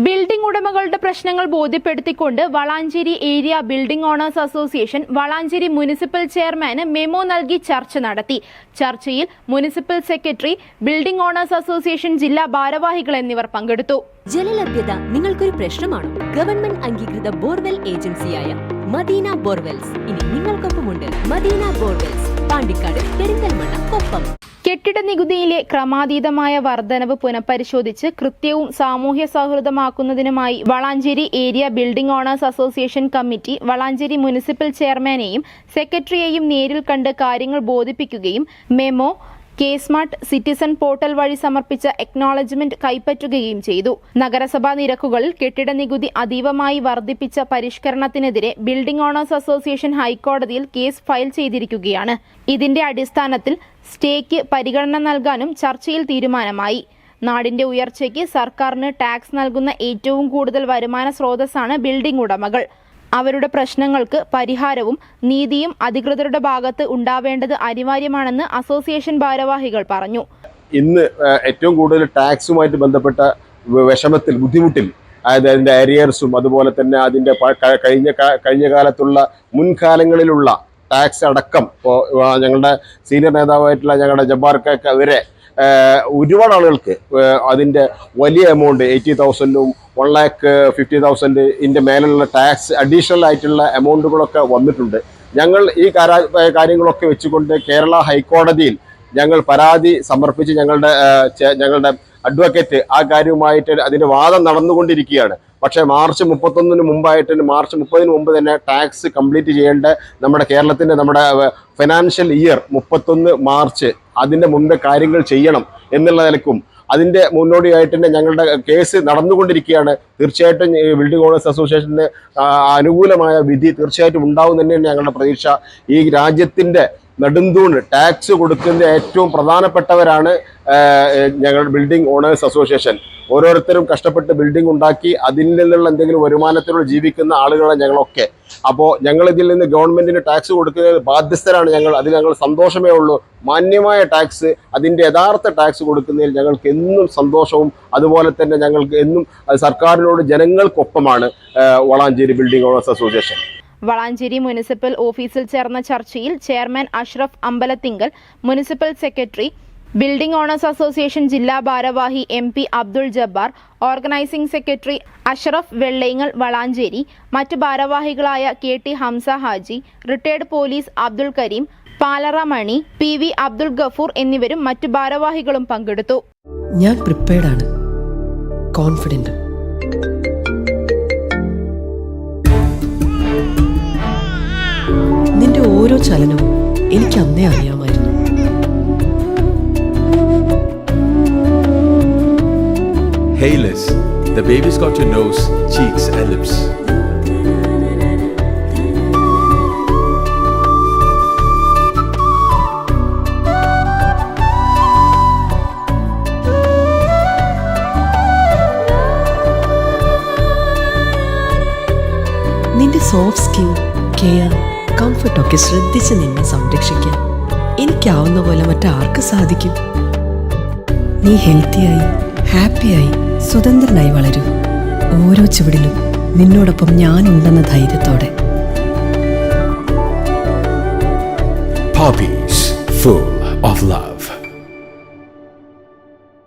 Building ഉടമകളുടെ പ്രശ്നങ്ങൾ ബോധ്യപ്പെടുത്തിക്കൊണ്ട് Valanchery area building owners association Valanchery municipal ചെയർമാന് മെമ്മോ നൽകി ചർച്ച നടത്തി. ചർച്ചയിൽ municipal secretary, building owners association ജില്ലാ ഭാരവാഹികൾ എന്നിവർ പങ്കെടുത്തു. ജലലഭ്യത നിങ്ങൾക്കൊരു പ്രശ്നമാണോ? ഗവൺമെന്റ് അംഗീകൃത ബോർവെൽ ഏജൻസിയായ മദീന ബോർവെൽസ് ഇനി നിങ്ങൾക്കൊപ്പമുണ്ട്. മദീന ബോർവെൽസ്, പാണ്ടിക്കാട്, പെരിന്തൽമണ്ണ, കൊപ്പം. കെട്ടിട നികുതിയിലെ ക്രമാതീതമായ വർധനവ് പുനഃപരിശോധിച്ച് കൃത്യവും സാമൂഹ്യ സൗഹൃദമാക്കുന്നതിനുമായി Valanchery area building owners association committee Valanchery municipal ചെയർമാനെയും സെക്രട്ടറിയെയും നേരിൽ കണ്ട് കാര്യങ്ങൾ ബോധിപ്പിക്കുകയും മെമ്മോ, കെ-സ്മാർട്ട് സിറ്റിസൺ പോർട്ടൽ വഴി സമർപ്പിച്ച എക്നോളജ്മെന്റ് കൈപ്പറ്റുകയും ചെയ്തു. നഗരസഭാ നിരക്കുകളിൽ കെട്ടിട നികുതി അതീവമായി വർദ്ധിപ്പിച്ച പരിഷ്കരണത്തിനെതിരെ ബിൽഡിംഗ് ഓണേഴ്സ് അസോസിയേഷൻ ഹൈക്കോടതിയിൽ കേസ് ഫയൽ ചെയ്തിരിക്കുകയാണ്. ഇതിന്റെ അടിസ്ഥാനത്തിൽ സ്റ്റേക്ക് പരിഗണന നൽകാനും ചർച്ചയിൽ തീരുമാനമായി. നാടിന്റെ ഉയർച്ചയ്ക്ക് സർക്കാരിന് ടാക്സ് നൽകുന്ന ഏറ്റവും കൂടുതൽ വരുമാന സ്രോതസ്സാണ് ബിൽഡിംഗ് ഉടമകൾ. അവരുടെ പ്രശ്നങ്ങൾക്ക് പരിഹാരവും നീതിയും അധികൃതരുടെ ഭാഗത്ത് ഉണ്ടാവേണ്ടത് അനിവാര്യമാണെന്ന് അസോസിയേഷൻ ഭാരവാഹികൾ പറഞ്ഞു. ഇന്ന് ഏറ്റവും കൂടുതൽ ടാക്സുമായിട്ട് ബന്ധപ്പെട്ട വിഷമത്തിൽ, ബുദ്ധിമുട്ടിൽ, അതായത് അതിൻ്റെ അരിയർസും അതുപോലെ തന്നെ അതിൻ്റെ കഴിഞ്ഞ കാലത്തുള്ള മുൻകാലങ്ങളിലുള്ള ടാക്സ് അടക്കം, ഇപ്പോൾ ഞങ്ങളുടെ സീനിയർ നേതാവായിട്ടുള്ള ഞങ്ങളുടെ ജബ്ബാർക്കൊക്കെ വരെ ഒരുപാട് ആളുകൾക്ക് അതിൻ്റെ വലിയ എമൗണ്ട് 80,000-ഉം 1,50,000 മേലുള്ള ടാക്സ് അഡീഷണൽ ആയിട്ടുള്ള എമൗണ്ടുകളൊക്കെ വന്നിട്ടുണ്ട്. ഞങ്ങൾ ഈ കാര്യങ്ങളൊക്കെ വെച്ചുകൊണ്ട് കേരള ഹൈക്കോടതിയിൽ ഞങ്ങൾ പരാതി സമർപ്പിച്ച് ഞങ്ങളുടെ അഡ്വക്കേറ്റ് ആ കാര്യവുമായിട്ട് അതിൻ്റെ വാദം നടന്നുകൊണ്ടിരിക്കുകയാണ്. പക്ഷേ മാർച്ച് 31 മുമ്പായിട്ട്, മാർച്ച് 30 മുമ്പ് തന്നെ ടാക്സ് കംപ്ലീറ്റ് ചെയ്യേണ്ട നമ്മുടെ ഫിനാൻഷ്യൽ ഇയർ 31 മാർച്ച് അതിൻ്റെ മുമ്പ് കാര്യങ്ങൾ ചെയ്യണം എന്നുള്ള നിലക്കും അതിൻ്റെ മുന്നോടിയായിട്ട് തന്നെ ഞങ്ങളുടെ കേസ് നടന്നുകൊണ്ടിരിക്കുകയാണ്. തീർച്ചയായിട്ടും ബിൽഡിംഗ് ഓണേഴ്സ് അസോസിയേഷന് അനുകൂലമായ വിധി തീർച്ചയായിട്ടും ഉണ്ടാവും തന്നെയാണ് ഞങ്ങളുടെ പ്രതീക്ഷ. ഈ രാജ്യത്തിൻ്റെ നെടുന്തൂണ്, ടാക്സ് കൊടുക്കുന്ന ഏറ്റവും പ്രധാനപ്പെട്ടവരാണ് ഞങ്ങളുടെ ബിൽഡിംഗ് ഓണേഴ്സ് അസോസിയേഷൻ. ഓരോരുത്തരും കഷ്ടപ്പെട്ട് ബിൽഡിംഗ് ഉണ്ടാക്കി അതിൽ നിന്നുള്ള എന്തെങ്കിലും വരുമാനത്തിലൂടെ ജീവിക്കുന്ന ആളുകളാണ് ഞങ്ങളൊക്കെ. അപ്പോൾ ഇതിൽ നിന്ന് ഗവൺമെന്റിന് ടാക്സ് കൊടുക്കുന്നതിൽ ബാധ്യസ്ഥരാണ് ഞങ്ങൾ. അതിൽ ഞങ്ങൾ സന്തോഷമേ ഉള്ളൂ. മാന്യമായ ടാക്സ്, അതിൻ്റെ യഥാർത്ഥ ടാക്സ് കൊടുക്കുന്നതിൽ ഞങ്ങൾക്ക് എന്നും സന്തോഷവും അതുപോലെ തന്നെ ഞങ്ങൾക്ക് എന്നും സർക്കാരിനോട് ജനങ്ങൾക്കൊപ്പമാണ് Valanchery building owners association. Valanchery municipal ഓഫീസിൽ ചേർന്ന ചർച്ചയിൽ ചെയർമാൻ അഷ്റഫ് അമ്പലത്തിങ്കൽ, municipal secretary, building owners association ജില്ലാ ഭാരവാഹി MP Abdul Jabbar, organising secretary Ashraf വെള്ളയിങ്ങൽ വളാഞ്ചേരി, മറ്റ് ഭാരവാഹികളായ KT Hamza Haji, retired police Abdul Kareem, പാലറ മണി, PV അബ്ദുൾ ഗഫൂർ എന്നിവരും മറ്റു ഭാരവാഹികളും പങ്കെടുത്തു. ഞാൻ പ്രിപ്പയർഡ് ആണ്, കോൺഫിഡന്റ്. നിന്റെ ഓരോ ചലനവും എനിക്ക് അന്നേ അറിയാമായിരുന്നു. Hey Liz, the baby's got your nose, cheeks and lips. നിന്റെ സോഫ്റ്റ് സ്കിൻ, കെയർ, കംഫർട്ടൊക്കെ ശ്രദ്ധിച്ച് നിന്നെ സംരക്ഷിക്കാൻ എനിക്കാവുന്ന പോലെ മറ്റാർക്ക് സാധിക്കും? നീ ഹെൽത്തിയായി, ഹാപ്പിയായി, സ്വതന്ത്രനായി വളരൂ. ഓരോ ചുവടിലും നിന്നോടൊപ്പം ഞാനുണ്ടെന്ന ധൈര്യത്തോടെ. Poppies, full of love.